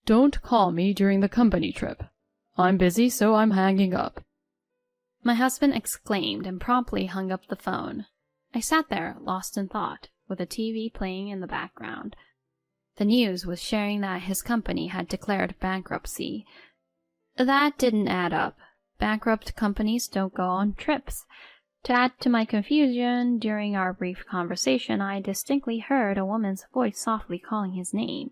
Don't call me during the company trip. I'm busy, so I'm hanging up." My husband exclaimed and promptly hung up the phone. I sat there, lost in thought, with the TV playing in the background. The news was sharing that his company had declared bankruptcy. That didn't add up. Bankrupt companies don't go on trips. To add to my confusion, during our brief conversation, I distinctly heard a woman's voice softly calling his name.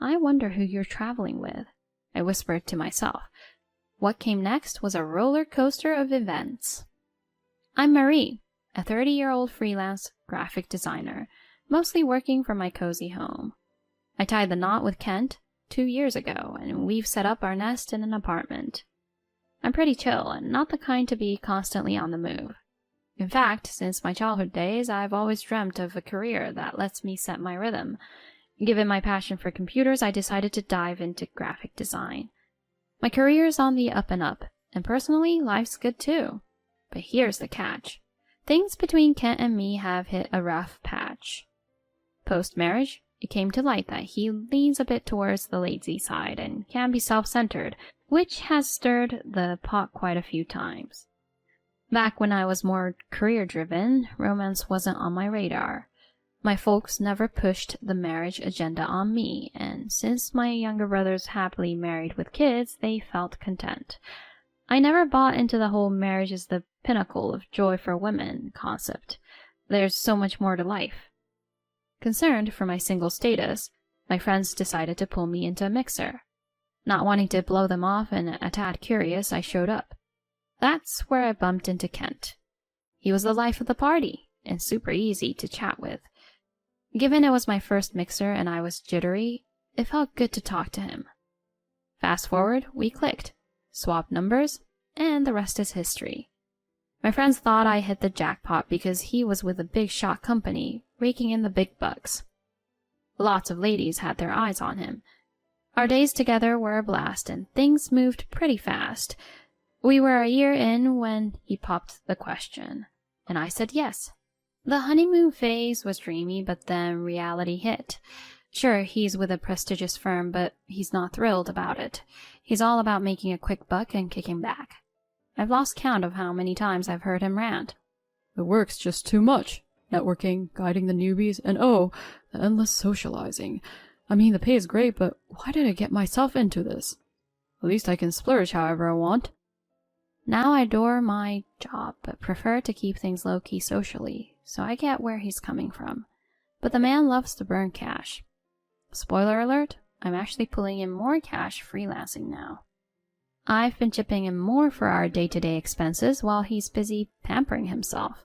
"I wonder who you're traveling with," I whispered to myself. What came next was a roller coaster of events. I'm Marie, a 30-year-old freelance graphic designer, mostly working from my cozy home. I tied the knot with Kent 2 years ago, and we've set up our nest in an apartment. I'm pretty chill and not the kind to be constantly on the move. In fact, since my childhood days, I've always dreamt of a career that lets me set my rhythm. Given my passion for computers, I decided to dive into graphic design. My career's on the up and up, and personally, life's good too. But here's the catch. Things between Kent and me have hit a rough patch. Post-marriage, it came to light that he leans a bit towards the lazy side and can be self-centered, which has stirred the pot quite a few times. Back when I was more career-driven, romance wasn't on my radar. My folks never pushed the marriage agenda on me, and since my younger brother's happily married with kids, they felt content. I never bought into the whole marriage is the pinnacle of joy for women concept. There's so much more to life. Concerned for my single status, my friends decided to pull me into a mixer. Not wanting to blow them off and a tad curious, I showed up. That's where I bumped into Kent. He was the life of the party, and super easy to chat with. Given it was my first mixer and I was jittery, it felt good to talk to him. Fast forward, we clicked, swapped numbers, and the rest is history. My friends thought I hit the jackpot because he was with a big shot company, raking in the big bucks. Lots of ladies had their eyes on him. Our days together were a blast, and things moved pretty fast. We were a year in when he popped the question, and I said yes. The honeymoon phase was dreamy, but then reality hit. Sure, he's with a prestigious firm, but he's not thrilled about it. He's all about making a quick buck and kicking back. I've lost count of how many times I've heard him rant. "The work's just too much. Networking, guiding the newbies, and oh, the endless socializing. I mean, the pay is great, but why did I get myself into this? At least I can splurge however I want." Now I adore my job, but prefer to keep things low-key socially, so I get where he's coming from. But the man loves to burn cash. Spoiler alert, I'm actually pulling in more cash freelancing now. I've been chipping in more for our day-to-day expenses while he's busy pampering himself.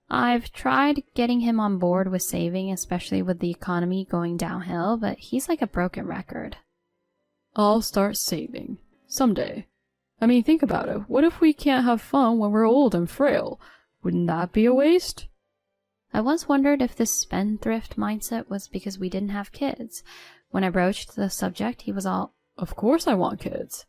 I've tried getting him on board with saving, especially with the economy going downhill, but he's like a broken record. "I'll start saving. Someday. I mean, think about it. What if we can't have fun when we're old and frail? Wouldn't that be a waste?" I once wondered if this spendthrift mindset was because we didn't have kids. When I broached the subject, he was all, "Of course I want kids."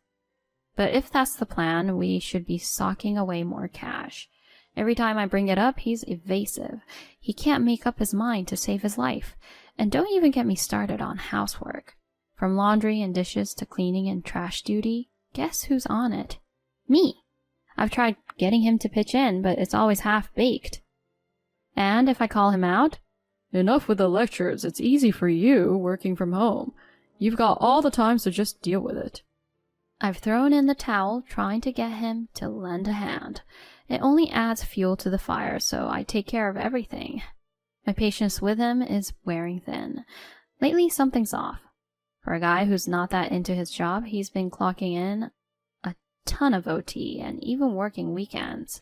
But if that's the plan, we should be socking away more cash. Every time I bring it up, he's evasive. He can't make up his mind to save his life. And don't even get me started on housework. From laundry and dishes to cleaning and trash duty, guess who's on it? Me. I've tried getting him to pitch in, but it's always half-baked. And if I call him out, "Enough with the lectures. It's easy for you, working from home. You've got all the time, so just deal with it." I've thrown in the towel, trying to get him to lend a hand. It only adds fuel to the fire, so I take care of everything. My patience with him is wearing thin. Lately, something's off. For a guy who's not that into his job, he's been clocking in a ton of OT and even working weekends.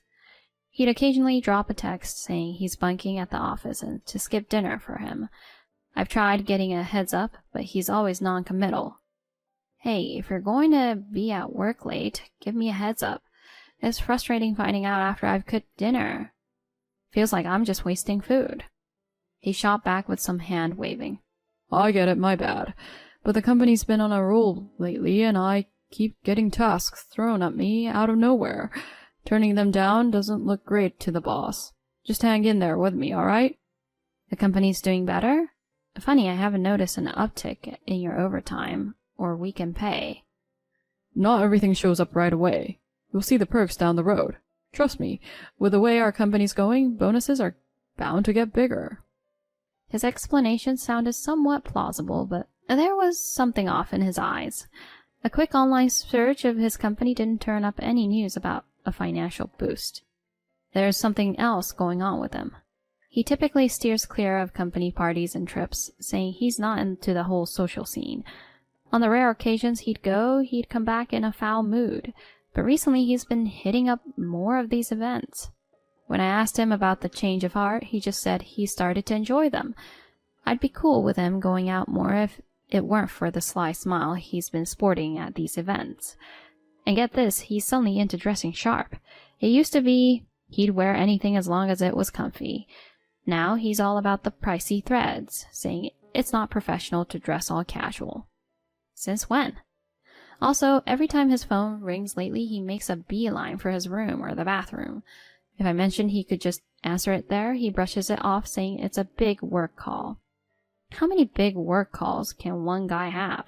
He'd occasionally drop a text saying he's bunking at the office and to skip dinner for him. I've tried getting a heads up, but he's always non-committal. Hey, if you're going to be at work late, give me a heads up. It's frustrating finding out after I've cooked dinner. Feels like I'm just wasting food. He shot back with some hand waving. "I get it, my bad. But the company's been on a roll lately, and I keep getting tasks thrown at me out of nowhere. Turning them down doesn't look great to the boss. Just hang in there with me, alright?" The company's doing better? Funny, I haven't noticed an uptick in your overtime. or weekend pay. Not everything shows up right away. You'll see the perks down the road. Trust me, with the way our company's going, bonuses are bound to get bigger. His explanation sounded somewhat plausible, but there was something off in his eyes. A quick online search of his company didn't turn up any news about a financial boost. There's something else going on with him. He typically steers clear of company parties and trips, saying he's not into the whole social scene. On the rare occasions he'd go, he'd come back in a foul mood, but recently he's been hitting up more of these events. When I asked him about the change of heart, he just said he started to enjoy them. I'd be cool with him going out more if it weren't for the sly smile he's been sporting at these events. And get this, he's suddenly into dressing sharp. It used to be he'd wear anything as long as it was comfy. Now he's all about the pricey threads, saying it's not professional to dress all casual. Since when? Also, every time his phone rings lately, he makes a beeline for his room or the bathroom. If I mention he could just answer it there, he brushes it off, saying it's a big work call. How many big work calls can one guy have?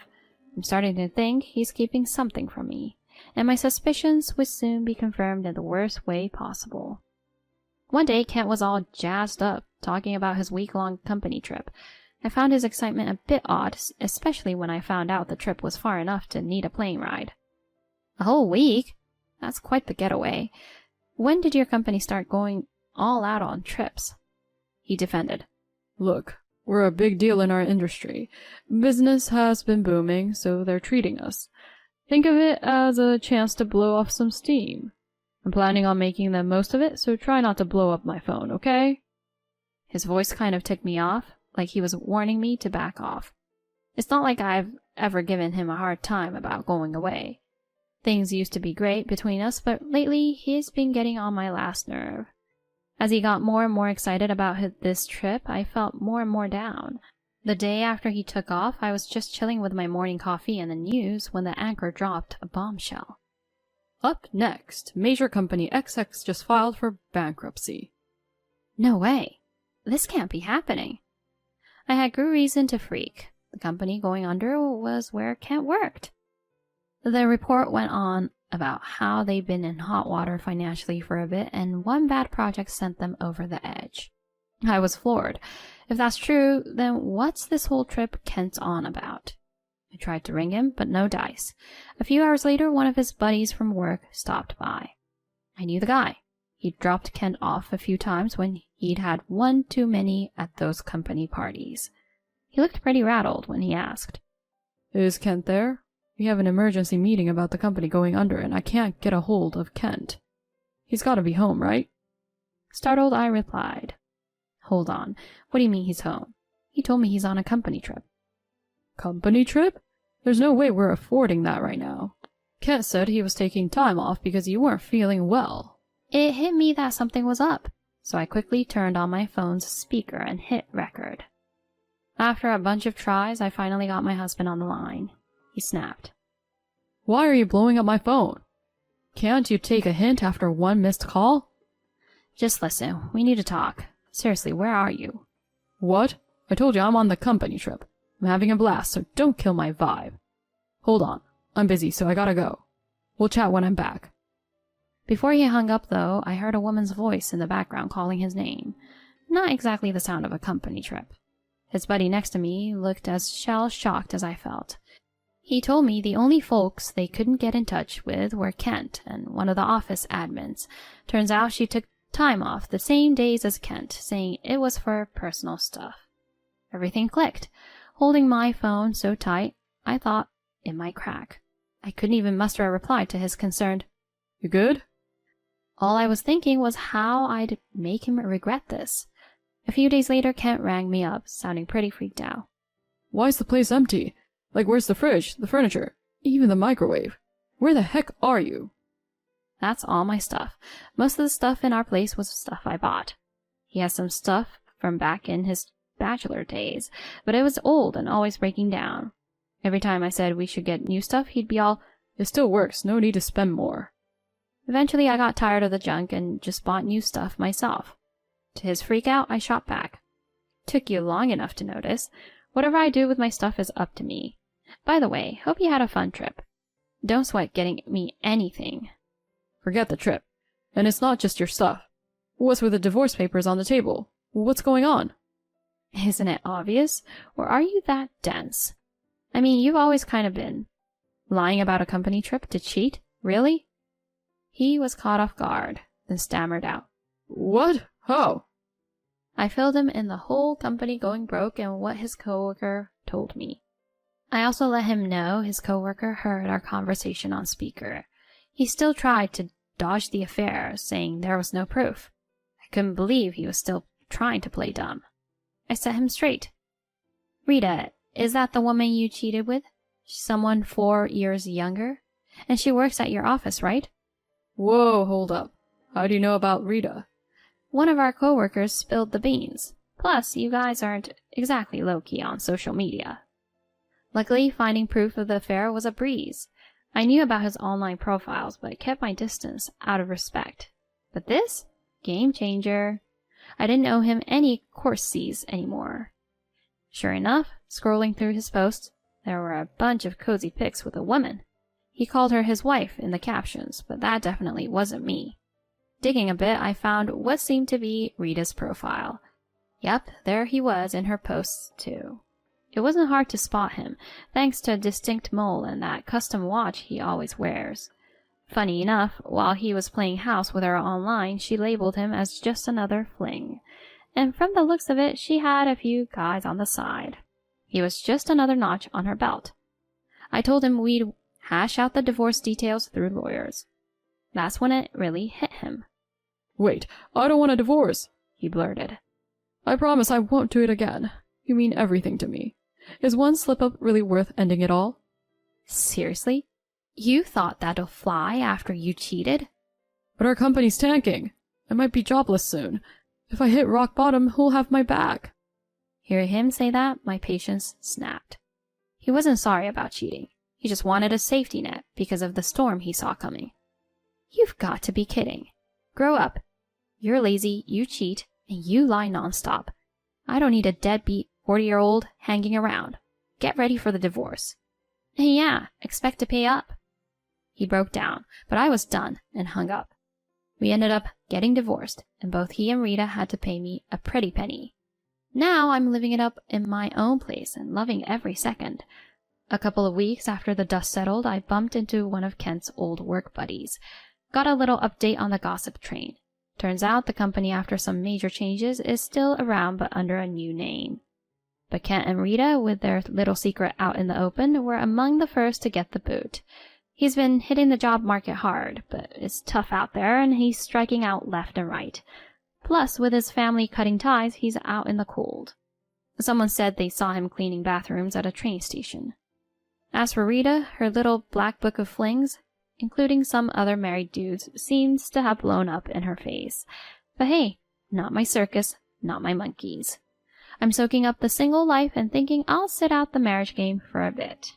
I'm starting to think he's keeping something from me, and my suspicions would soon be confirmed in the worst way possible. One day, Kent was all jazzed up, talking about his week-long company trip. I found his excitement a bit odd, especially when I found out the trip was far enough to need a plane ride. A whole week? That's quite the getaway. When did your company start going all out on trips? He defended. Look, we're a big deal in our industry. Business has been booming, so they're treating us. Think of it as a chance to blow off some steam. I'm planning on making the most of it, so try not to blow up my phone, okay? His voice kind of ticked me off, like he was warning me to back off. It's not like I've ever given him a hard time about going away. Things used to be great between us, but lately he's been getting on my last nerve. As he got more and more excited about this trip, I felt more and more down. The day after he took off, I was just chilling with my morning coffee and the news when the anchor dropped a bombshell. Up next, major company XX just filed for bankruptcy. No way. This can't be happening. I had good reason to freak. The company going under was where Kent worked. The report went on about how they'd been in hot water financially for a bit, and one bad project sent them over the edge. I was floored. If that's true, then what's this whole trip Kent's on about? I tried to ring him, but no dice. A few hours later, one of his buddies from work stopped by. I knew the guy. He'd dropped Kent off a few times when he'd had one too many at those company parties. He looked pretty rattled when he asked. Is Kent there? We have an emergency meeting about the company going under, and I can't get a hold of Kent. He's got to be home, right? Startled, I replied. Hold on. What do you mean he's home? He told me he's on a company trip. Company trip? There's no way we're affording that right now. Kent said he was taking time off because you weren't feeling well. It hit me that something was up, so I quickly turned on my phone's speaker and hit record. After a bunch of tries, I finally got my husband on the line. He snapped. Why are you blowing up my phone? Can't you take a hint after one missed call? Just listen, we need to talk. Seriously, where are you? What? I told you I'm on the company trip. I'm having a blast, so don't kill my vibe. Hold on, I'm busy, so I gotta go. We'll chat when I'm back. Before he hung up, though, I heard a woman's voice in the background calling his name. Not exactly the sound of a company trip. His buddy next to me looked as shell-shocked as I felt. He told me the only folks they couldn't get in touch with were Kent and one of the office admins. Turns out she took time off the same days as Kent, saying it was for personal stuff. Everything clicked. Holding my phone so tight, I thought it might crack. I couldn't even muster a reply to his concerned, "You good?" All I was thinking was how I'd make him regret this. A few days later, Kent rang me up, sounding pretty freaked out. Why's the place empty? Like, where's the fridge, the furniture, even the microwave? Where the heck are you? That's all my stuff. Most of the stuff in our place was stuff I bought. He has some stuff from back in his bachelor days, but it was old and always breaking down. Every time I said we should get new stuff, he'd be all, "It still works, no need to spend more." Eventually, I got tired of the junk and just bought new stuff myself. To his freak out, I shot back. Took you long enough to notice. Whatever I do with my stuff is up to me. By the way, hope you had a fun trip. Don't sweat getting me anything. Forget the trip. And it's not just your stuff. What's with the divorce papers on the table? What's going on? Isn't it obvious? Or are you that dense? I mean, you've always kind of been. Lying about a company trip to cheat? Really? He was caught off guard, then stammered out. What? How? I filled him in the whole company going broke and what his coworker told me. I also let him know his coworker heard our conversation on speaker. He still tried to dodge the affair, saying there was no proof. I couldn't believe he was still trying to play dumb. I set him straight. Rita, is that the woman you cheated with? Someone 4 years younger? And she works at your office, right? Whoa, hold up. How do you know about Rita? One of our coworkers spilled the beans. Plus, you guys aren't exactly low-key on social media. Luckily, finding proof of the affair was a breeze. I knew about his online profiles, but kept my distance out of respect. But this? Game changer. I didn't owe him any courtesies anymore. Sure enough, scrolling through his posts, there were a bunch of cozy pics with a woman. He called her his wife in the captions, but that definitely wasn't me. Digging a bit, I found what seemed to be Rita's profile. Yep, there he was in her posts too. It wasn't hard to spot him, thanks to a distinct mole and that custom watch he always wears. Funny enough, while he was playing house with her online, she labeled him as just another fling. And from the looks of it, she had a few guys on the side. He was just another notch on her belt. I told him we'd hash out the divorce details through lawyers. That's when it really hit him. Wait, I don't want a divorce, he blurted. I promise I won't do it again. You mean everything to me. Is one slip-up really worth ending it all? Seriously? You thought that'll fly after you cheated? But our company's tanking. I might be jobless soon. If I hit rock bottom, who'll have my back? Hearing him say that, my patience snapped. He wasn't sorry about cheating. He just wanted a safety net because of the storm he saw coming. You've got to be kidding. Grow up. You're lazy, you cheat, and you lie nonstop. I don't need a deadbeat 40-year-old hanging around. Get ready for the divorce. And yeah, expect to pay up. He broke down, but I was done and hung up. We ended up getting divorced, and both he and Rita had to pay me a pretty penny. Now I'm living it up in my own place and loving every second. A couple of weeks after the dust settled, I bumped into one of Kent's old work buddies. Got a little update on the gossip train. Turns out the company, after some major changes, is still around but under a new name. But Kent and Rita, with their little secret out in the open, were among the first to get the boot. He's been hitting the job market hard, but it's tough out there and he's striking out left and right. Plus, with his family cutting ties, he's out in the cold. Someone said they saw him cleaning bathrooms at a train station. As for Rita, her little black book of flings, including some other married dudes, seems to have blown up in her face. But hey, not my circus, not my monkeys. I'm soaking up the single life and thinking I'll sit out the marriage game for a bit.